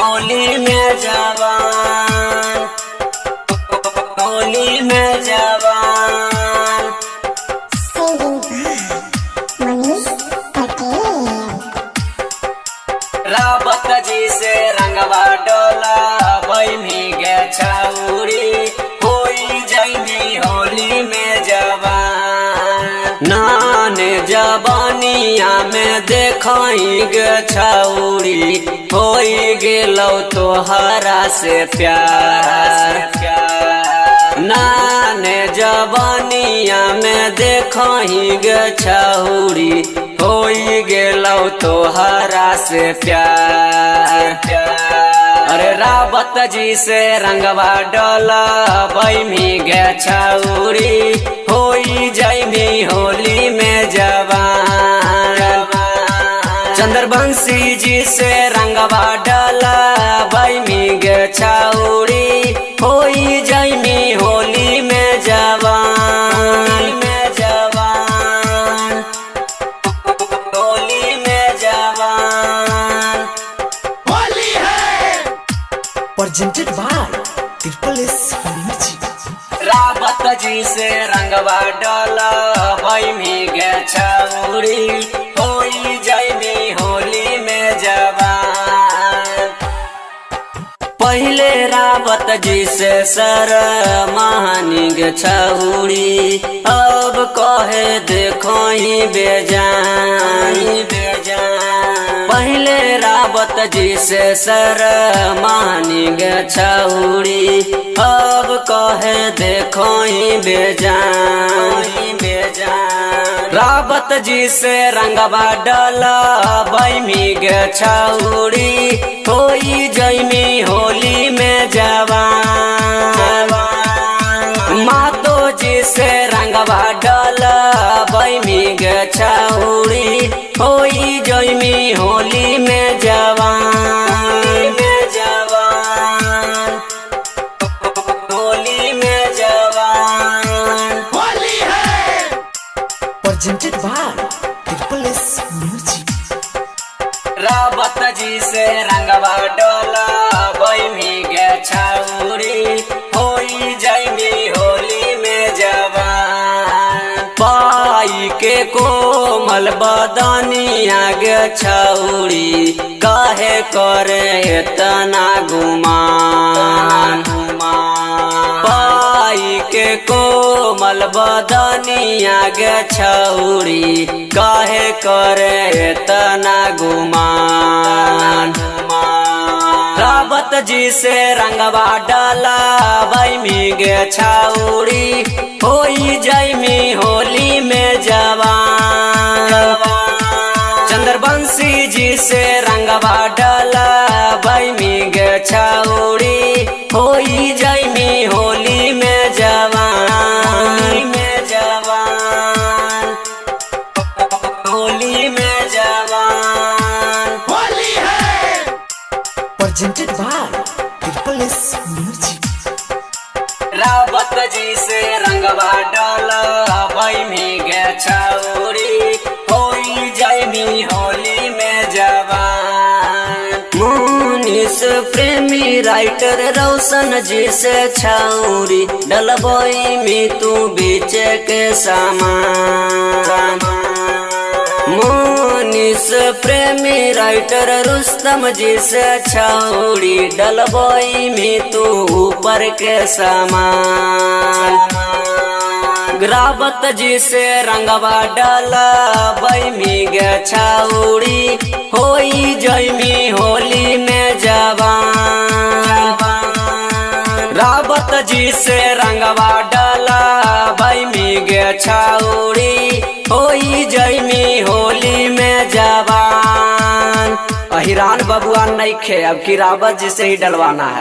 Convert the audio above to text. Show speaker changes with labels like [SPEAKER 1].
[SPEAKER 1] होली में जवान, होली में जवान।
[SPEAKER 2] मनीष पटेल।
[SPEAKER 1] रावत जी से रंगवा डोला बहनी गे छौरी, होई जैनी होली में जवान। नाने जवानिया में देखई गे छौरी, होई गेलौ तोहरा से प्यार। नाने जवानिया में देखही गे छौरी, होई गेलौ तोहरा से प्यार। अरे रावत जी से रंगवा डोला बहनी गे छौरी, होई जैनी होली में जवान। चंद्रवंशी जी से रंगवा डोला बहनी गे छौरी, होई जैनी होली में जवान। में जवान, होली में जवान।
[SPEAKER 3] होली है presented by Triple S Music।
[SPEAKER 1] Rawat ji से रंगवा डोला बहनी गे छौरी, होई जैनी होली में जवान। पहले रावत जी से सर महानी गे छौरी, अब कहे देखो ही बेजान। पहले रावत जी से सर महानी गे छौरी, अब कहे देखो ही बेजान। रावत जी से रंगवा डोला बहनी गे छौरी, होई जैनी होली में जवान। मातो जी से रंगवा डोला बहनी गे छौरी, होई जैनी होली में जवान। में जवान, होली में जवान।
[SPEAKER 3] होली है presented by Triple S Music।
[SPEAKER 1] Rawat ji से रंगवा डोला बहनी गे छौरी, होई जैनी होली में जवान। पाई के कोमल बदनिया गे छौरी, काहे करे इतना गुमान। पाई के कोमल बदनिया गे छौरी, काहे करे इतना गुमान। रावत जी से रंगवा डोला बहनी गे छौरी, होई जैनी होली में जवान। चंद्रवंशी जी से रंगवा डोला बहनी गे छौरी, होई जैनी होली में जवान। में जवान, होली में जवान।
[SPEAKER 3] होली है presented by Triple S Music।
[SPEAKER 1] Rawat ji से रंगवा डोला बहनी गे छौरी, होई जैनी होली में जवान। मुनीस प्रेमी राइटर रोशन जी से छौरी, डलबोई में तू बीच के सामान। मुनीस प्रेमी राइटर रुस्तम जी से छौरी, डलबोई में तू ऊपर के सामान। रावत जी से रंगवा डोला बहनी गे छौरी, होई जैनी होली में जवान। रावत जी से रंगवा डोला बहनी गे छौरी, होई जैनी होली में जवान। अहिरान बबुआ नइखे, अब की रावत जी से ही डलवाना है।